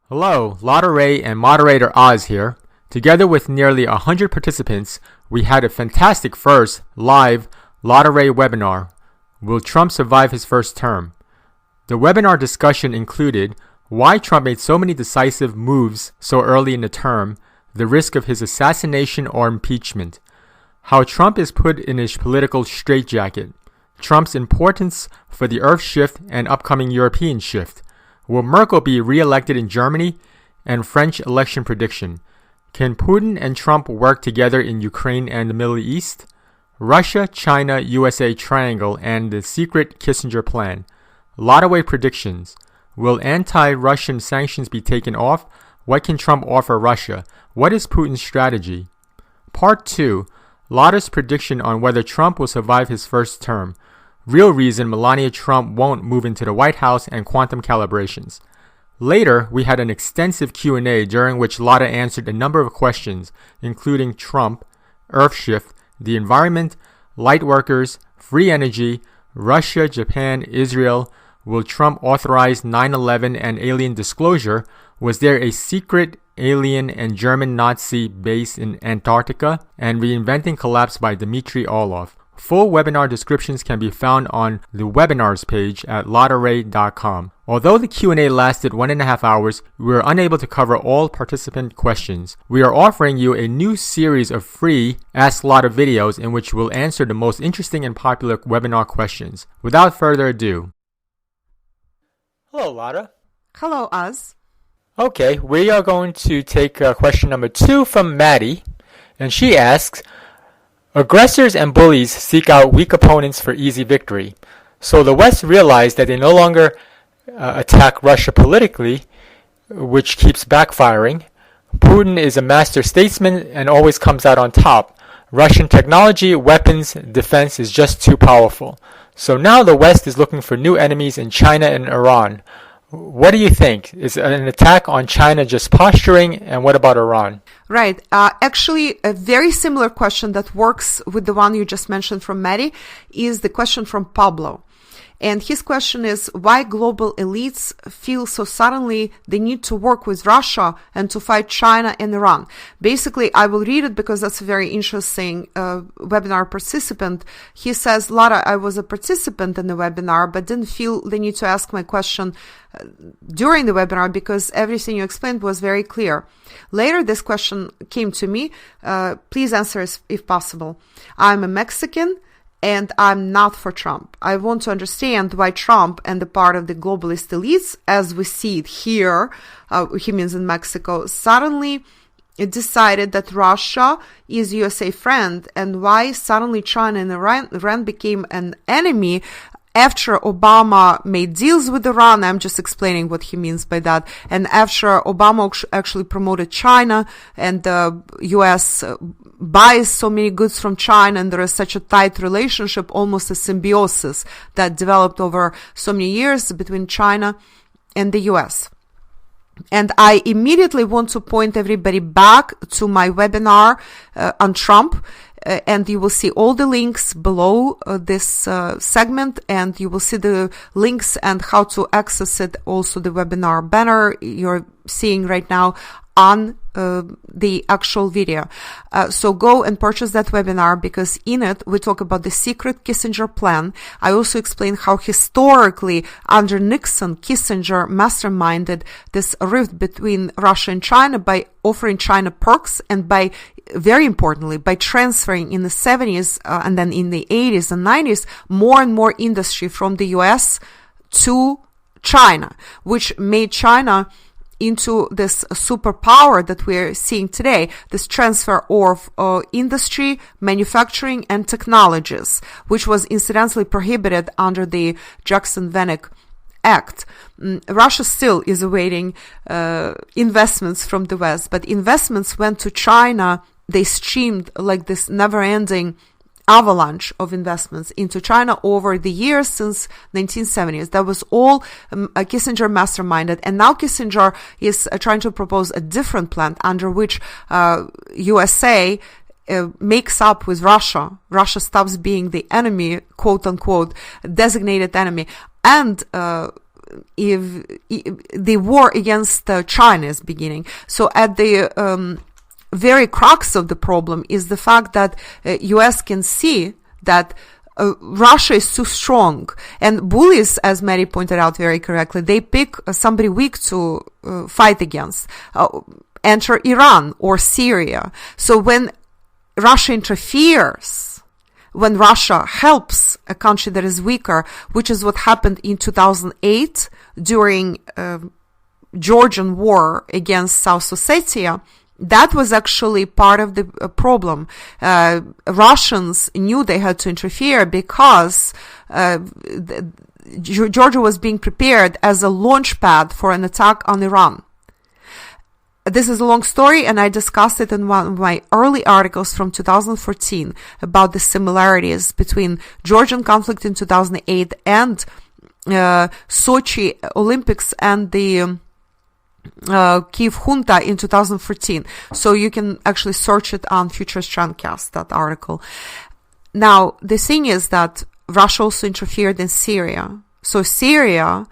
Hello, LadaRay and moderator Oz here. Together with nearly 100 participants, we had a fantastic first live LadaRay webinar. Will Trump survive his first term? The webinar discussion included why Trump made so many decisive moves so early in the term, the risk of his assassination or impeachment, how Trump is put in a political straitjacket, Trump's importance for the Earth shift and upcoming European shift, will Merkel be re-elected in Germany, and French election prediction. Can Putin and Trump work together in Ukraine and the Middle East? Russia, China, USA triangle and the secret Kissinger plan. LadaRay predictions. Will anti-Russian sanctions be taken off? What can Trump offer Russia? What is Putin's strategy? Part 2. Lada's prediction on whether Trump will survive his first term. Real reason Melania Trump won't move into the White House and quantum calibrations. Later, we had an extensive Q&A during which Lada answered a number of questions, including Trump, Earth shift, the environment, light workers, free energy, Russia, Japan, Israel. Will Trump authorize 9/11 and alien disclosure? Was there a secret alien and German Nazi base in Antarctica? And reinventing collapse by Dmitry Orlov. Full webinar descriptions can be found on the webinars page at LadaRay.com. Although the Q&A lasted 1.5 hours, we were unable to cover all participant questions. We are offering you a new series of free Ask Lada videos in which we'll answer the most interesting and popular webinar questions. Without further ado. Hello, Lada. Hello, Oz. Okay, we are going to take question number 2 from Maddie, and she asks, aggressors and bullies seek out weak opponents for easy victory. So the West realized that they no longer attack Russia politically, which keeps backfiring. Putin is a master statesman and always comes out on top. Russian technology, weapons, defense is just too powerful. So now the West is looking for new enemies in China and Iran. What do you think? Is an attack on China just posturing? And what about Iran? Right. Actually, a very similar question that works with the one you just mentioned from Maddie is the question from Pablo. And his question is why global elites feel so suddenly they need to work with Russia and to fight China and Iran. Basically, I will read it because that's a very interesting webinar participant. He says, Lada, I was a participant in the webinar, but didn't feel the need to ask my question during the webinar because everything you explained was very clear. Later, this question came to me. Please answer if possible. I'm a Mexican, and I'm not for Trump. I want to understand why Trump and the part of the globalist elites, as we see it here, he means in Mexico, suddenly decided that Russia is USA friend, and why suddenly China and Iran became an enemy after Obama made deals with Iran. I'm just explaining what he means by that. And after Obama actually promoted China and the US buys so many goods from China, and there is such a tight relationship, almost a symbiosis that developed over so many years between China and the US. And I immediately want to point everybody back to my webinar on Trump. And you will see all the links below this segment, and you will see the links and how to access it, also the webinar banner you're seeing right now on the actual video. So go and purchase that webinar because in it we talk about the secret Kissinger plan. I also explain how historically under Nixon, Kissinger masterminded this rift between Russia and China by offering China perks and by, very importantly, by transferring in the 70s and then in the 80s and 90s more and more industry from the US to China, which made China into this superpower that we're seeing today, this transfer of industry, manufacturing, and technologies, which was incidentally prohibited under the Jackson-Vanik Act. Russia still is awaiting investments from the West, but investments went to China. They streamed like this never-ending avalanche of investments into China over the years since 1970s. That was all Kissinger masterminded, and now Kissinger is trying to propose a different plan under which USA makes up with Russia. Russia stops being the enemy, quote unquote, designated enemy, and the war against China is beginning. So at the very crux of the problem is the fact that US can see that Russia is too strong, and bullies, as Mary pointed out very correctly, they pick somebody weak to fight against. Enter Iran or Syria. So when Russia interferes, when Russia helps a country that is weaker, which is what happened in 2008 during Georgian war against South Ossetia, that was actually part of the problem. Russians knew they had to interfere because Georgia was being prepared as a launch pad for an attack on Iran. This is a long story, and I discussed it in one of my early articles from 2014 about the similarities between Georgian conflict in 2008 and Sochi Olympics and the Kiev junta in 2014. So you can actually search it on Future Strandcast, that article. Now, the thing is that Russia also interfered in Syria. So Syria,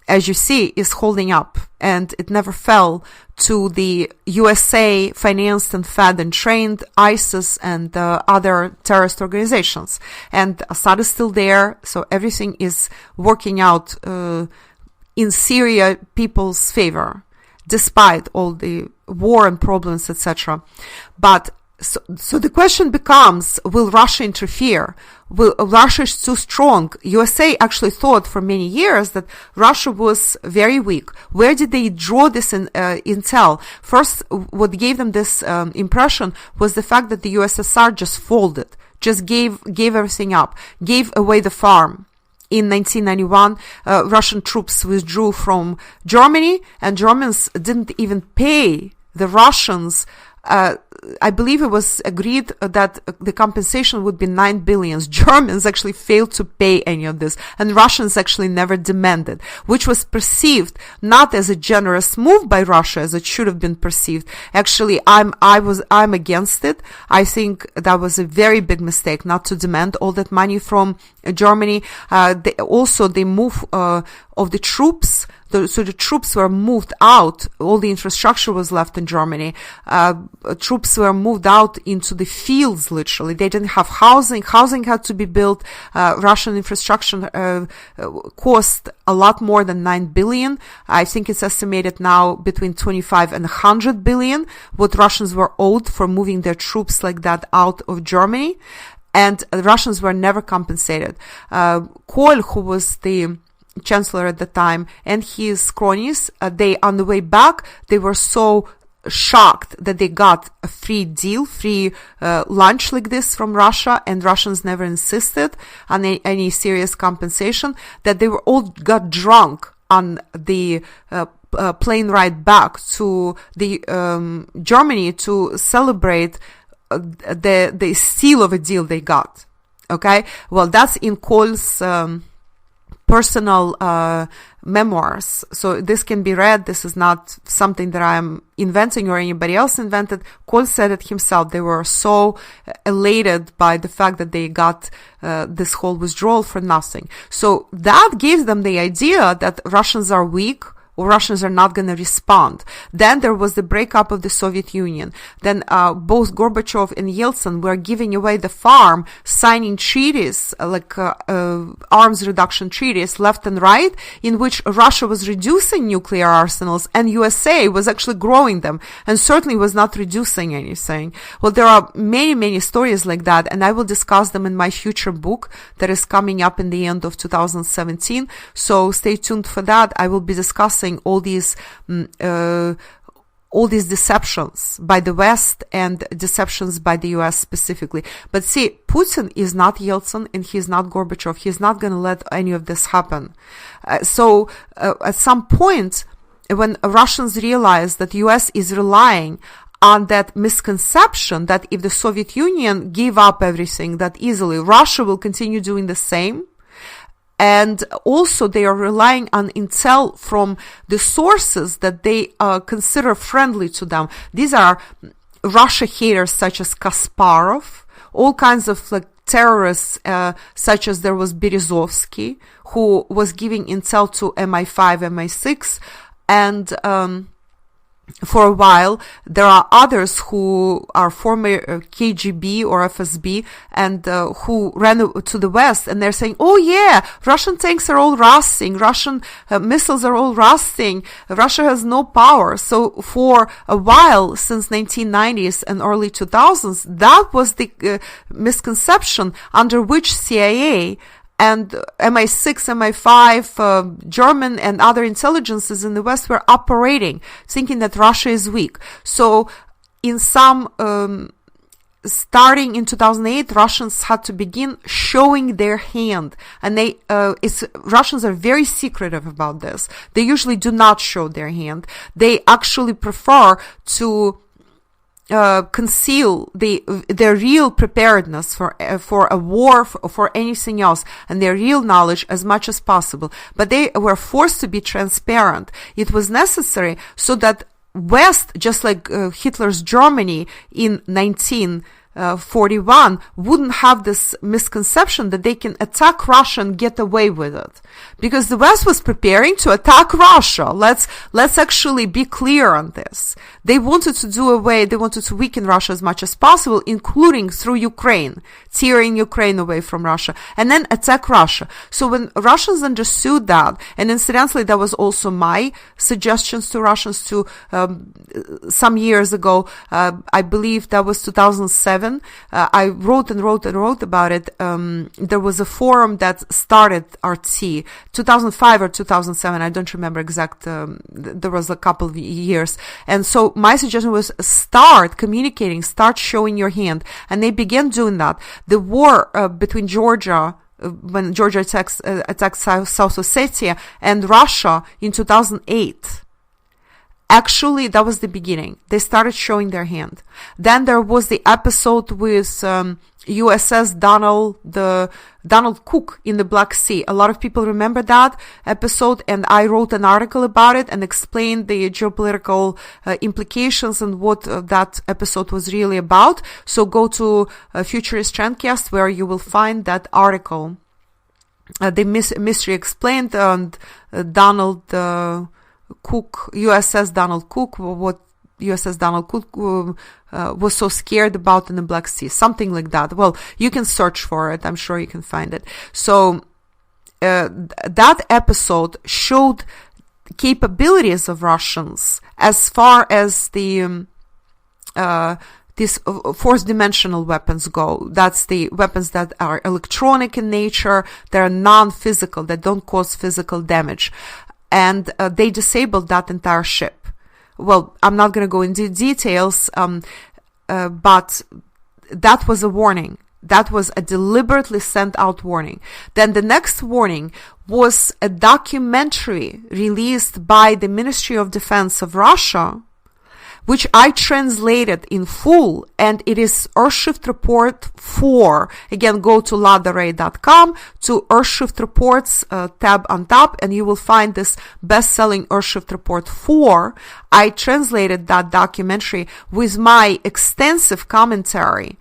as you see, is holding up, and it never fell to the USA financed and fed and trained ISIS and other terrorist organizations. And Assad is still there, so everything is working out in Syria people's favor, despite all the war and problems, etc. But so the question becomes, will Russia interfere? Russia is too strong. USA actually thought for many years that Russia was very weak. Where did they draw this intel? First, what gave them this impression was the fact that the USSR just folded, just gave everything up, gave away the farm. In 1991, Russian troops withdrew from Germany, and Germans didn't even pay the Russians. I believe it was agreed that the compensation would be 9 billion. Germans actually failed to pay any of this, and Russians actually never demanded, which was perceived not as a generous move by Russia as it should have been perceived. Actually, I'm against it. I think that was a very big mistake not to demand all that money from Germany. The move of the troops. So the troops were moved out. All the infrastructure was left in Germany. Troops were moved out into the fields, literally. They didn't have housing. Housing had to be built. Russian infrastructure cost a lot more than 9 billion. I think it's estimated now between 25 and 100 billion what Russians were owed for moving their troops like that out of Germany. And the Russians were never compensated. Kohl, who was the chancellor at the time, and his cronies, they on the way back, they were so shocked that they got a free deal, free lunch like this from Russia, and Russians never insisted on any serious compensation, that they were all got drunk on the plane ride back to the Germany to celebrate the steal of a deal they got. Okay, well, that's in Kohl's personal memoirs. So this can be read. This is not something that I'm inventing or anybody else invented. Kohl said it himself. They were so elated by the fact that they got this whole withdrawal for nothing. So that gives them the idea that Russians are weak, or Russians are not going to respond. Then there was the breakup of the Soviet Union. Then both Gorbachev and Yeltsin were giving away the farm, signing treaties, like arms reduction treaties left and right, in which Russia was reducing nuclear arsenals and USA was actually growing them, and certainly was not reducing anything. Well, there are many, many stories like that, and I will discuss them in my future book that is coming up in the end of 2017. So stay tuned for that. I will be discussing all these deceptions by the West and deceptions by the US specifically. But see, Putin is not Yeltsin and he's not Gorbachev. He's not going to let any of this happen. So at some point, when Russians realize that the US is relying on that misconception that if the Soviet Union gave up everything that easily, Russia will continue doing the same. And also they are relying on intel from the sources that they consider friendly to them. These are Russia haters such as Kasparov, all kinds of like terrorists, such as there was Berezovsky, who was giving intel to MI5, MI6, and for a while, there are others who are former KGB or FSB and who ran to the West, and they're saying, oh yeah, Russian tanks are all rusting, Russian missiles are all rusting, Russia has no power. So for a while, since 1990s and early 2000s, that was the misconception under which CIA and MI6, MI5, German and other intelligences in the West were operating, thinking that Russia is weak. So in some, starting in 2008, Russians had to begin showing their hand. And Russians are very secretive about this. They usually do not show their hand. They actually prefer to conceal their real preparedness for a war, for anything else, and their real knowledge as much as possible. But they were forced to be transparent. It was necessary so that West, just like Hitler's Germany in 1941, wouldn't have this misconception that they can attack Russia and get away with it. Because the West was preparing to attack Russia. Let's actually be clear on this. They wanted to weaken Russia as much as possible, including through Ukraine, tearing Ukraine away from Russia, and then attack Russia. So when Russians understood that, and incidentally, that was also my suggestions to Russians some years ago, I believe that was 2007, I wrote about it. There was a forum that started RT, 2005 or 2007, I don't remember exact, there was a couple of years. And so my suggestion was start communicating, start showing your hand. And they began doing that. The war between Georgia, when Georgia attacked South Ossetia, and Russia in 2008, actually, that was the beginning. They started showing their hand. Then there was the episode with USS Donald Cook in the Black Sea. A lot of people remember that episode, and I wrote an article about it and explained the geopolitical implications and what that episode was really about. So go to Futurist Trendcast, where you will find that article. The mystery explained, and Donald Cook, USS Donald Cook, what USS Donald Cook was so scared about in the Black Sea, something like that. Well, you can search for it. I'm sure you can find it. So that episode showed capabilities of Russians as far as the these fourth-dimensional weapons go. That's the weapons that are electronic in nature, that are non-physical, that don't cause physical damage. And they disabled that entire ship. Well, I'm not going to go into details, but that was a warning. That was a deliberately sent out warning. Then the next warning was a documentary released by the Ministry of Defense of Russia, which I translated in full, and it is Earthshift Report 4. Again, go to LadaRay.com to Earthshift Reports tab on top, and you will find this best-selling Earthshift Report 4. I translated that documentary with my extensive commentary,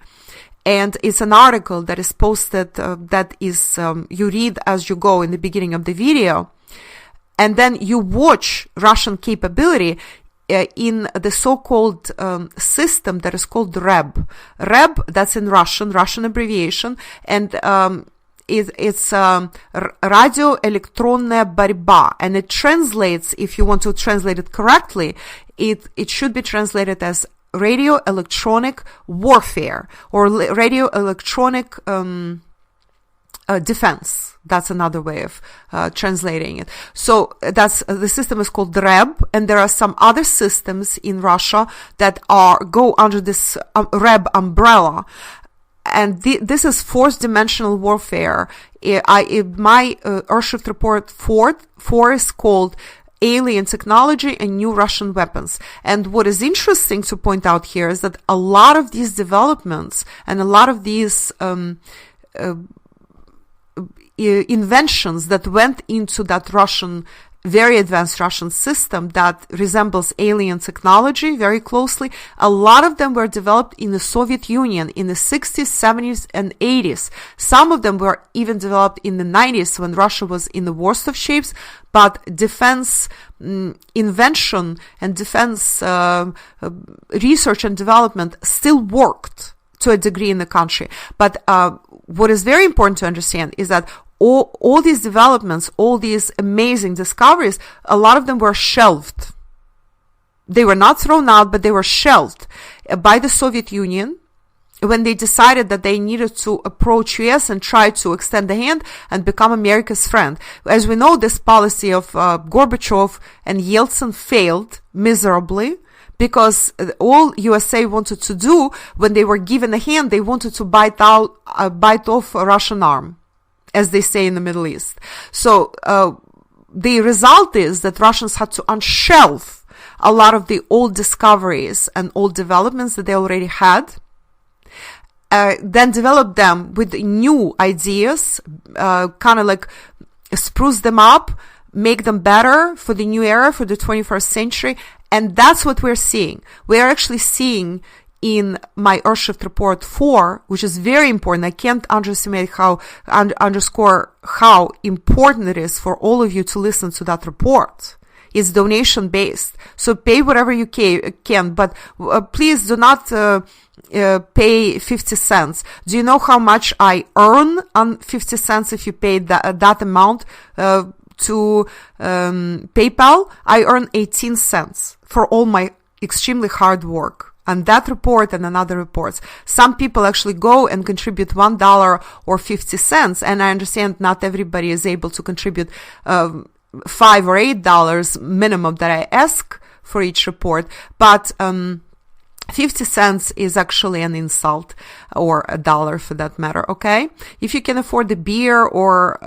and it's an article that is posted, that is, you read as you go in the beginning of the video, and then you watch Russian capability in the so-called system that is called REB. REB, that's in Russian abbreviation, and it's radio-электронная борьба, and it translates, if you want to translate it correctly, it should be translated as radio-electronic warfare, or radio-electronic defense. That's another way of translating it. So the system is called REB, and there are some other systems in Russia that go under this REB umbrella. And this is fourth-dimensional warfare. My Earthshift Report 4 is called Alien Technology and New Russian Weapons. And what is interesting to point out here is that a lot of these developments and a lot of these inventions that went into that Russian very advanced Russian system that resembles alien technology very closely. A lot of them were developed in the Soviet Union in the 60s, 70s, and 80s. Some of them were even developed in the 90s when Russia was in the worst of shapes, but defense invention and defense research and development still worked to a degree in the country. But what is very important to understand is that all these developments, all these amazing discoveries, a lot of them were shelved. They were not thrown out, but they were shelved by the Soviet Union when they decided that they needed to approach US and try to extend the hand and become America's friend. As we know, this policy of Gorbachev and Yeltsin failed miserably, because all USA wanted to do when they were given a hand, they wanted to bite off a Russian arm, as they say in the Middle East. So the result is that Russians had to unshelve a lot of the old discoveries and old developments that they already had, then develop them with new ideas, kind of like spruce them up, make them better for the new era, for the 21st century. And that's what we're seeing. We're actually seeing in my Earthshift Report 4, which is very important. I can't underscore how important it is for all of you to listen to that report. It's donation based. So pay whatever you can, but please do not pay 50 cents. Do you know how much I earn on 50 cents if you pay that amount to PayPal? I earn 18 cents for all my extremely hard work. And that report and another reports. Some people actually go and contribute $1 or 50 cents. And I understand not everybody is able to contribute $5 or $8 minimum that I ask for each report. But 50 cents is actually an insult, or $1 for that matter, okay? If you can afford a beer or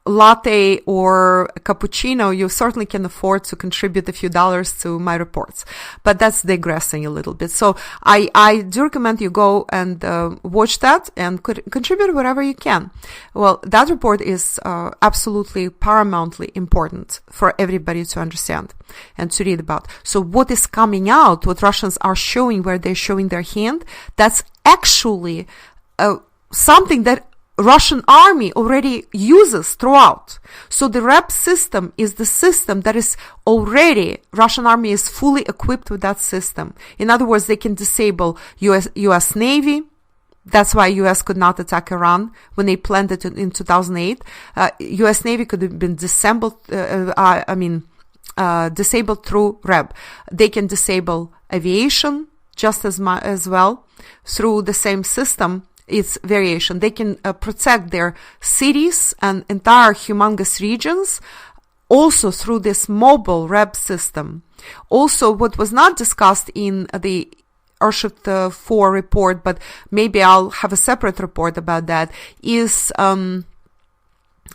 latte or a cappuccino, you certainly can afford to contribute a few dollars to my reports. But that's digressing a little bit. So I do recommend you go and watch that and contribute whatever you can. Well, that report is absolutely paramountly important for everybody to understand and to read about. So what is coming out, what Russians are showing, where they're showing their hand, that's actually something that Russian army already uses throughout. So the REP system is the system that is already, Russian army is fully equipped with that system. In other words, they can disable US Navy. That's why US could not attack Iran when they planned it in 2008. US Navy could have been disabled through REP. They can disable aviation just as well through the same system. It's variation. They can protect their cities and entire humongous regions also through this mobile REP system. Also, what was not discussed in the Earthshift 4 report, but maybe I'll have a separate report about that, is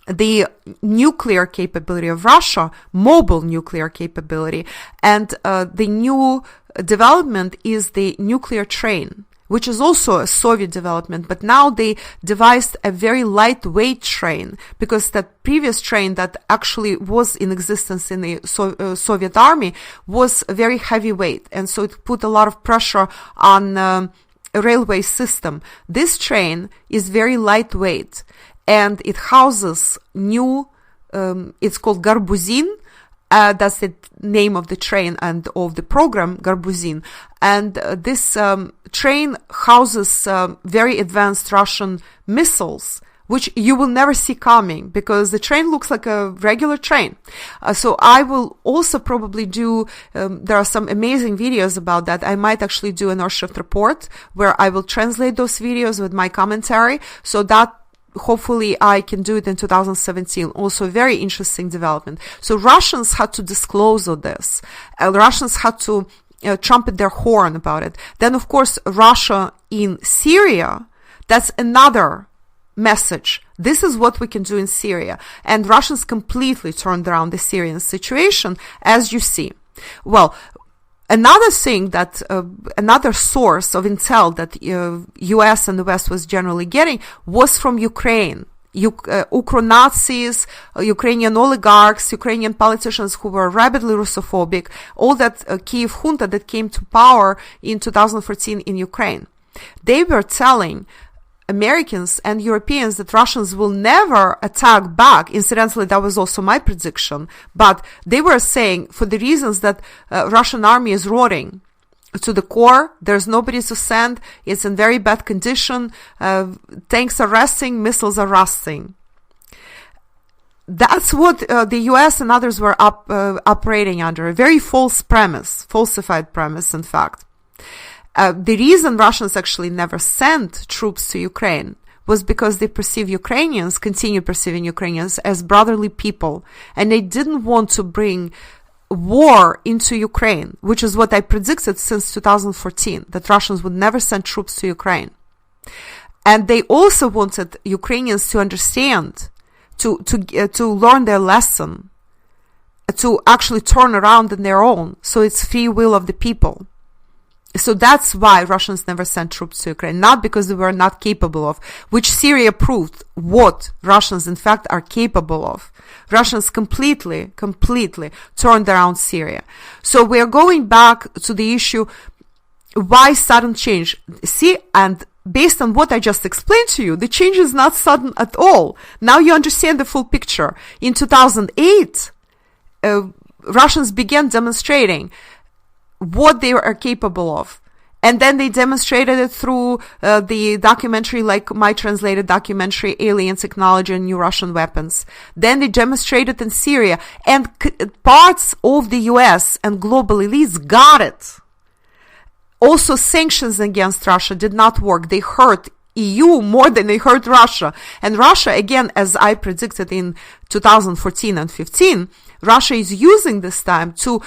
the nuclear capability of Russia, mobile nuclear capability. And the new development is the nuclear train, which is also a Soviet development, but now they devised a very lightweight train, because that previous train that actually was in existence in the Soviet army was very heavyweight, and so it put a lot of pressure on a railway system. This train is very lightweight, and it houses new, it's called Garbuzin. That's the name of the train and of the program, Garbuzin. And this train houses very advanced Russian missiles, which you will never see coming, because the train looks like a regular train. So I will also probably do, there are some amazing videos about that. I might actually do an Earthshift report where I will translate those videos with my commentary, so that hopefully I can do it in 2017. Also a very interesting development. So Russians had to disclose all this. Russians had to trumpet their horn about it. Then, of course, Russia in Syria, that's another message. This is what we can do in Syria. And Russians completely turned around the Syrian situation, as you see. Well, another thing that, another source of intel that US and the West was generally getting was from Ukraine. Ukro-Nazis, Ukrainian oligarchs, Ukrainian politicians who were rabidly Russophobic, all that Kiev junta that came to power in 2014 in Ukraine. They were telling Americans and Europeans that Russians will never attack back. Incidentally, that was also my prediction. But they were saying, for the reasons that Russian army is rotting to the core, there's nobody to send, it's in very bad condition, tanks are rusting, missiles are rusting. That's what the US and others were operating under, a very falsified premise, in fact. The reason Russians actually never sent troops to Ukraine was because they continue perceiving Ukrainians as brotherly people, and they didn't want to bring war into Ukraine, which is what I predicted since 2014, that Russians would never send troops to Ukraine. And they also wanted Ukrainians to understand, to learn their lesson, to actually turn around on their own. So it's free will of the people. So that's why Russians never sent troops to Ukraine, not because they were not capable of, which Syria proved what Russians in fact are capable of. Russians completely turned around Syria. So we're going back to the issue, why sudden change? See, and based on what I just explained to you, the change is not sudden at all. Now you understand the full picture. In 2008, Russians began demonstrating what they are capable of. And then they demonstrated it through the documentary, like my translated documentary, Alien Technology and New Russian Weapons. Then they demonstrated in Syria. And parts of the US and global elites got it. Also, sanctions against Russia did not work. They hurt EU more than they hurt Russia. And Russia, again, as I predicted in 2014 and 15, Russia is using this time to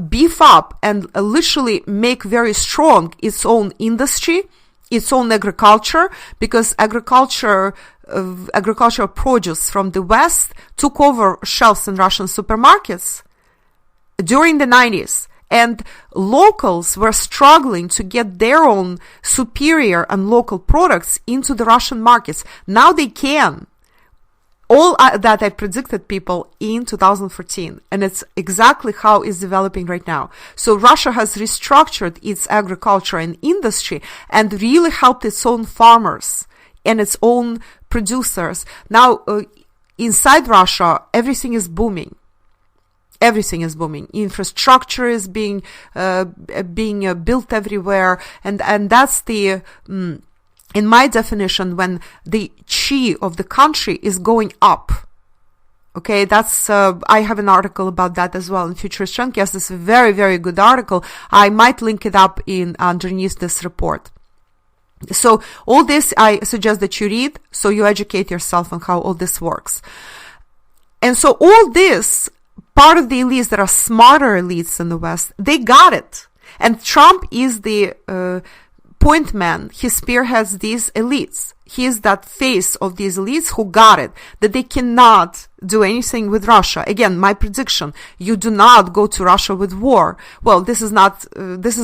beef up and literally make very strong its own industry, its own agriculture, because agricultural produce from the West took over shelves in Russian supermarkets during the 90s. And locals were struggling to get their own superior and local products into the Russian markets. Now they can. All that I predicted people in 2014. And it's exactly how it's developing right now. So Russia has restructured its agriculture and industry and really helped its own farmers and its own producers. Now, inside Russia, everything is booming. Everything is booming. Infrastructure is being built everywhere, and that's the in my definition, when the chi of the country is going up. Okay, that's I have an article about that as well in Futurist Chunk. Yes, this is a very, very good article. I might link it up underneath this report. So all this I suggest that you read, so you educate yourself on how all this works. And so all this, part of the elites that are smarter elites in the West, they got it. And Trump is the point man. He spearheads these elites. He is that face of these elites who got it, that they cannot do anything with Russia. Again, my prediction, you do not go to Russia with war. Well, this is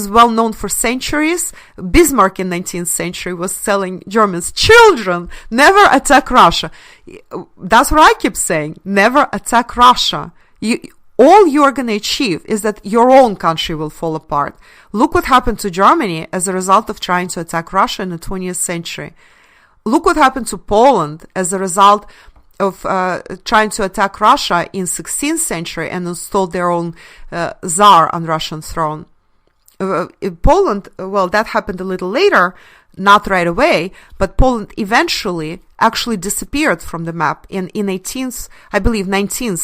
well known for centuries. Bismarck in 19th century was telling Germans, children, never attack Russia. That's what I keep saying. Never attack Russia. All you're going to achieve is that your own country will fall apart. Look what happened to Germany as a result of trying to attack Russia in the 20th century. Look what happened to Poland as a result of trying to attack Russia in 16th century and install their own Tsar on Russian throne. In Poland, well, that happened a little later, not right away, but Poland eventually actually disappeared from the map. In 19th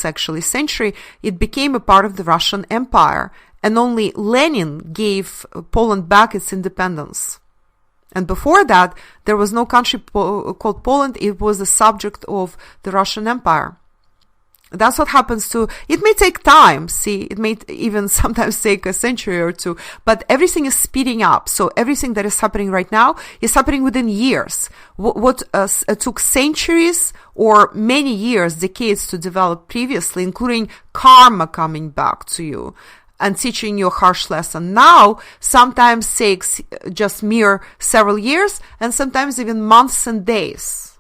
actually century, it became a part of the Russian Empire, and only Lenin gave Poland back its independence. And before that, there was no country called Poland. It was a subject of the Russian Empire. That's what happens to, it may take time, see, it may even sometimes take a century or two, but everything is speeding up. So everything that is happening right now is happening within years. What took centuries or many years, decades to develop previously, including karma coming back to you and teaching you a harsh lesson, now sometimes takes just mere several years and sometimes even months and days.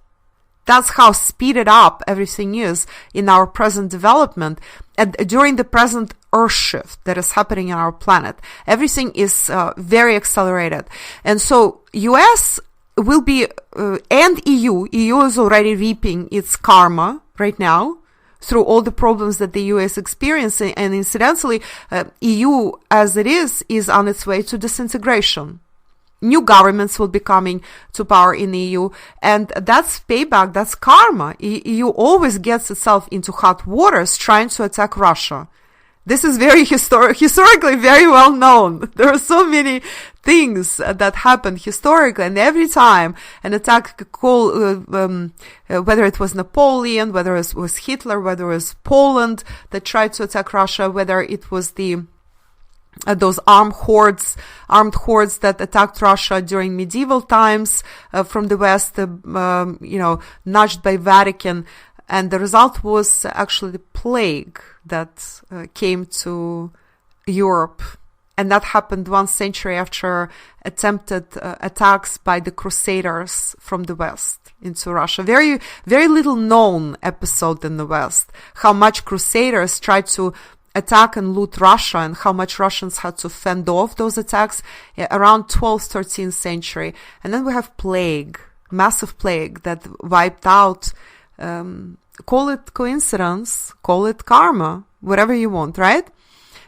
That's how speeded up everything is in our present development and during the present Earth shift that is happening on our planet. Everything is very accelerated. And so US will be, and EU is already reaping its karma right now through all the problems that the EU is experiencing. And incidentally, EU as it is on its way to disintegration. New governments will be coming to power in the EU, and that's payback, that's karma. EU always gets itself into hot waters trying to attack Russia. This is very historically very well known. There are so many things that happened historically, and every time an attack whether it was Napoleon, whether it was Hitler, whether it was Poland that tried to attack Russia, whether it was those armed hordes that attacked Russia during medieval times from the West, nudged by Vatican. And the result was actually the plague that came to Europe. And that happened 1 century after attempted attacks by the Crusaders from the West into Russia. Very, very little known episode in the West. How much Crusaders tried to attack and loot Russia, and how much Russians had to fend off those attacks around 12th, 13th century. And then we have plague, massive plague that wiped out, call it coincidence, call it karma, whatever you want, right?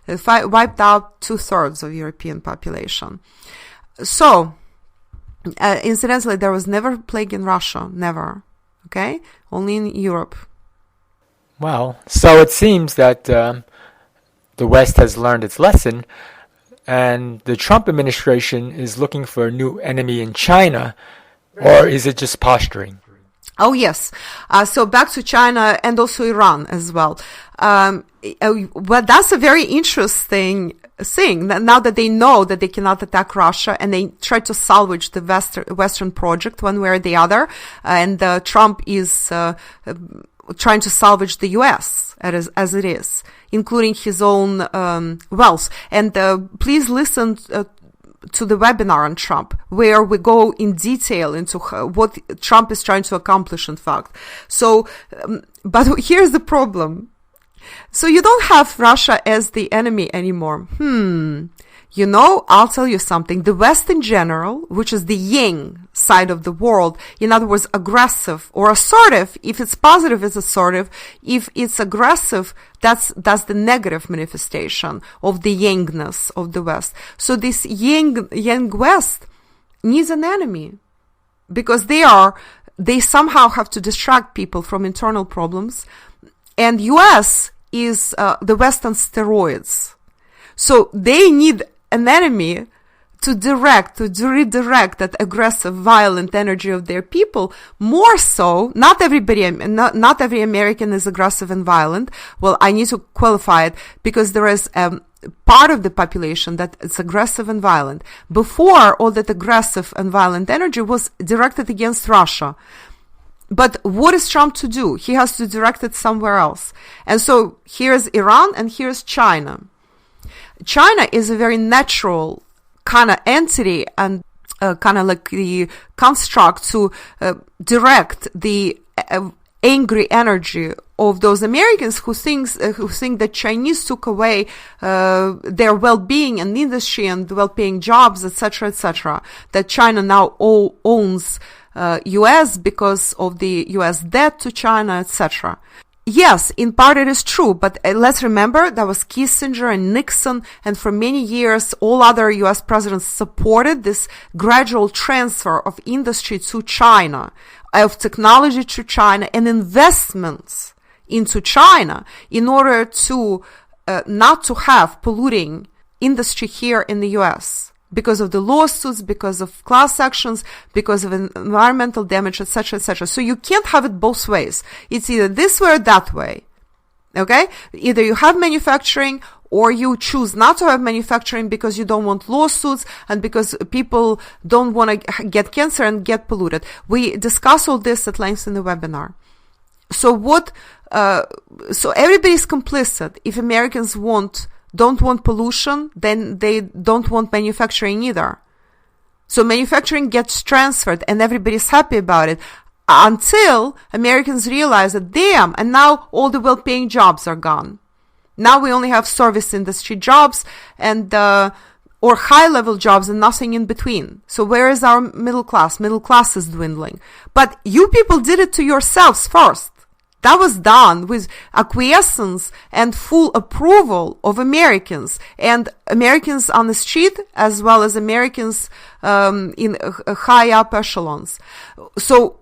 It wiped out 2/3 of European population. So, incidentally, there was never plague in Russia, never, okay? Only in Europe. Well, so it seems that the West has learned its lesson, and the Trump administration is looking for a new enemy in China, or is it just posturing? Oh, yes. So back to China and also Iran as well. Well, that's a very interesting thing. Now that they know that they cannot attack Russia and they try to salvage the Western project one way or the other, and Trump is trying to salvage the U.S. as it is, including his own wealth. And please listen to the webinar on Trump, where we go in detail into what Trump is trying to accomplish, in fact. So, but here's the problem. So you don't have Russia as the enemy anymore. I'll tell you something. The West in general, which is the yin side of the world, in other words, aggressive or assertive. If it's positive, it's assertive. If it's aggressive, that's the negative manifestation of the yangness of the West. So this yang West needs an enemy because they somehow have to distract people from internal problems. And US is the West on steroids. So they need an enemy to redirect that aggressive, violent energy of their people. More so, not every American is aggressive and violent. Well, I need to qualify it because there is part of the population that is aggressive and violent. Before, all that aggressive and violent energy was directed against Russia. But what is Trump to do? He has to direct it somewhere else. And so here's Iran and here's China. China is a very natural kind of entity and kind of like the construct to direct the angry energy of those Americans who think that Chinese took away their well-being and industry and well-paying jobs, etc., etc. That China now owns U.S. because of the U.S. debt to China, etc. Yes, in part it is true, but let's remember that was Kissinger and Nixon, and for many years all other U.S. presidents supported this gradual transfer of industry to China, of technology to China, and investments into China in order to not to have polluting industry here in the U.S. because of the lawsuits, because of class actions, because of environmental damage, etc., etc. So you can't have it both ways. It's either this way or that way. Okay? Either you have manufacturing or you choose not to have manufacturing because you don't want lawsuits and because people don't want to get cancer and get polluted. We discuss all this at length in the webinar. So so everybody's complicit. If Americans don't want pollution, then they don't want manufacturing either. So manufacturing gets transferred and everybody's happy about it. until Americans realize that, damn, and now all the well-paying jobs are gone. Now we only have service industry jobs and or high-level jobs and nothing in between. So where is our middle class? Middle class is dwindling. But you people did it to yourselves first. That was done with acquiescence and full approval of Americans, and Americans on the street as well as Americans in high up echelons. So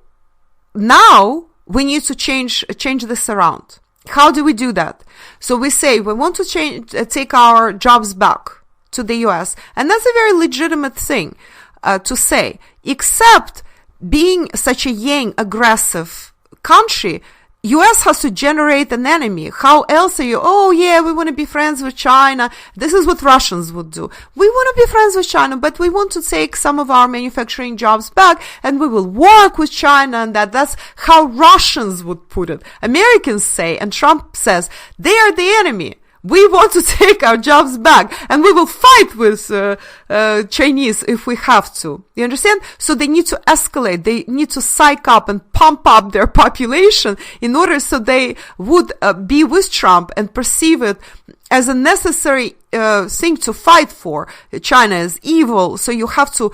now we need to change this around. How do we do that? So we say we want to take our jobs back to the US, and that's a very legitimate thing to say, except being such a young, aggressive country, US has to generate an enemy. How else are you? Oh yeah, we want to be friends with China. This is what Russians would do. We want to be friends with China, but we want to take some of our manufacturing jobs back, and we will work with China, and that's how Russians would put it. Americans say, and Trump says, they are the enemy. We want to take our jobs back, and we will fight with Chinese if we have to. You understand? So they need to escalate. They need to psych up and pump up their population in order so they would be with Trump and perceive it as a necessary thing to fight for. China is evil, so you have to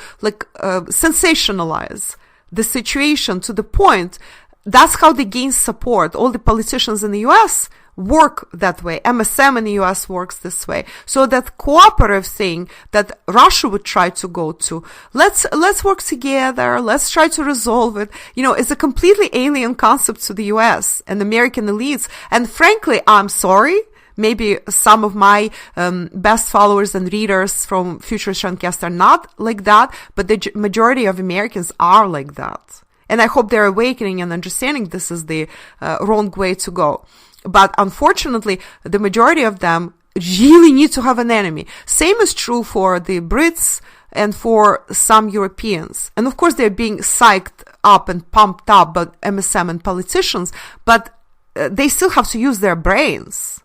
sensationalize the situation to the point. That's how they gain support. All the politicians in the U.S. work that way. MSM in the US works this way. So that cooperative thing that Russia would try to go to, let's work together, let's try to resolve it, it's a completely alien concept to the US and American elites. And frankly, I'm sorry, maybe some of my best followers and readers from Future Shancast are not like that, but the majority of Americans are like that. And I hope they're awakening and understanding this is the wrong way to go. But unfortunately, the majority of them really need to have an enemy. Same is true for the Brits and for some Europeans. And of course, they're being psyched up and pumped up by MSM and politicians, but they still have to use their brains.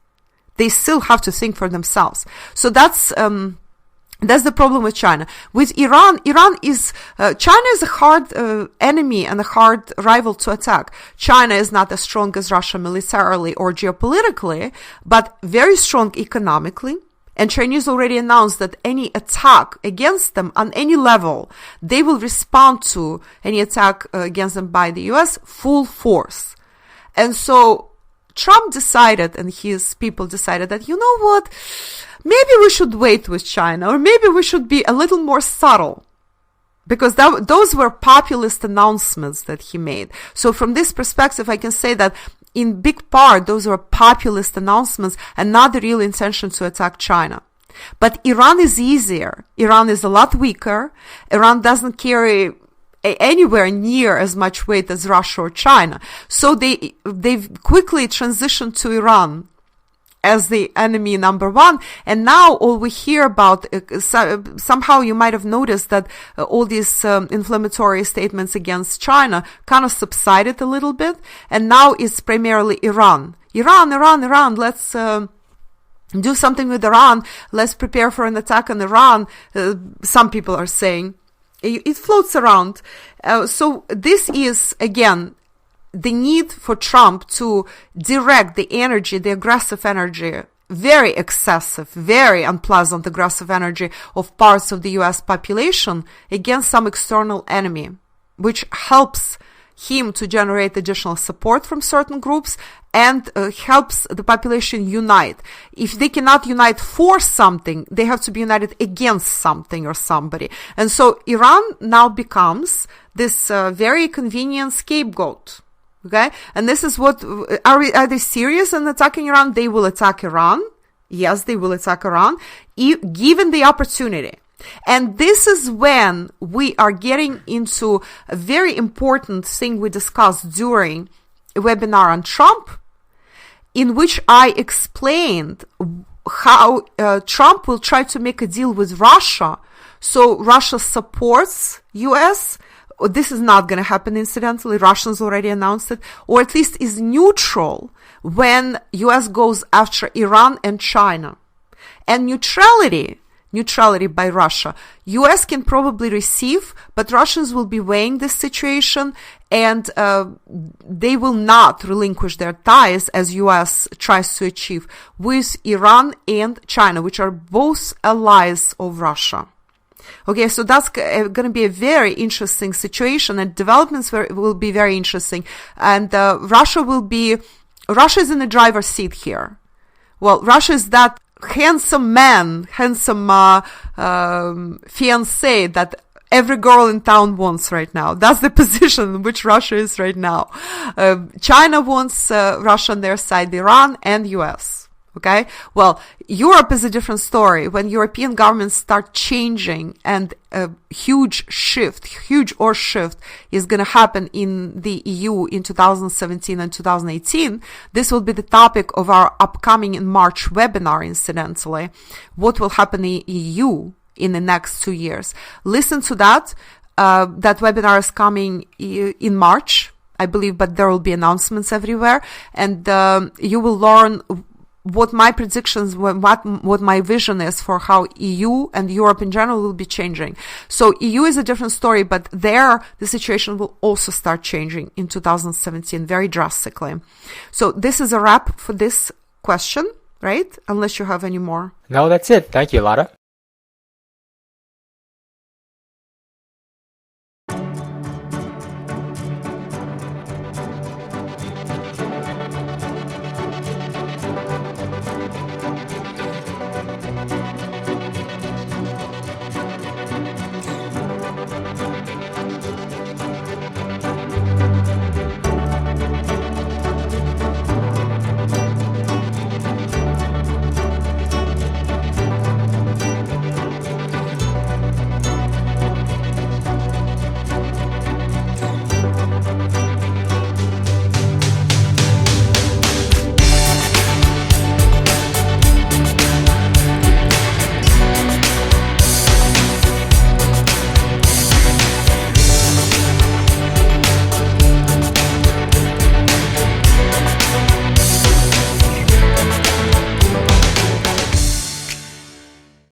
They still have to think for themselves. So that's the problem with China. With Iran, China is a hard enemy and a hard rival to attack. China is not as strong as Russia militarily or geopolitically, but very strong economically. And Chinese already announced that any attack against them on any level, they will respond to any attack against them by the US full force. And so Trump decided, and his people decided that, you know what? Maybe we should wait with China, or maybe we should be a little more subtle, because those were populist announcements that he made. So from this perspective, I can say that in big part, those were populist announcements and not the real intention to attack China. But Iran is easier. Iran is a lot weaker. Iran doesn't carry anywhere near as much weight as Russia or China. So they've quickly transitioned to Iran as the enemy number one. And now all we hear about, somehow you might have noticed that all these inflammatory statements against China kind of subsided a little bit. And now it's primarily Iran. Iran, let's do something with Iran. Let's prepare for an attack on Iran. Some people are saying. It floats around. So this is, again, the need for Trump to direct the energy, the aggressive energy, very excessive, very unpleasant aggressive energy of parts of the US population against some external enemy, which helps him to generate additional support from certain groups and helps the population unite. If they cannot unite for something, they have to be united against something or somebody. And so Iran now becomes this very convenient scapegoat. Okay, and this is what, are they serious in attacking Iran? They will attack Iran. Yes, they will attack Iran, given the opportunity. And this is when we are getting into a very important thing we discussed during a webinar on Trump, in which I explained how Trump will try to make a deal with Russia. So Russia supports US. This is not going to happen incidentally. Russians already announced it, or at least is neutral when US goes after Iran and China. And neutrality neutrality by Russia. US can probably receive, but Russians will be weighing this situation, and they will not relinquish their ties, as US tries to achieve, with Iran and China, which are both allies of Russia. Okay, so that's going to be a very interesting situation, and developments will be very interesting. And Russia is in the driver's seat here. Well, Russia is that handsome fiancé that every girl in town wants right now. That's the position in which Russia is right now. China wants Russia on their side, Iran and US. Okay. Well, Europe is a different story. When European governments start changing, and a huge shift is going to happen in the EU in 2017 and 2018. This will be the topic of our upcoming in March webinar, incidentally. What will happen in the EU in the next 2 years? Listen to that. That webinar is coming in March, I believe, but there will be announcements everywhere, and you will learn what my predictions, what my vision is for how EU and Europe in general will be changing. So EU is a different story, but there the situation will also start changing in 2017 very drastically. So this is a wrap for this question, right? Unless you have any more. No, that's it. Thank you, Lada.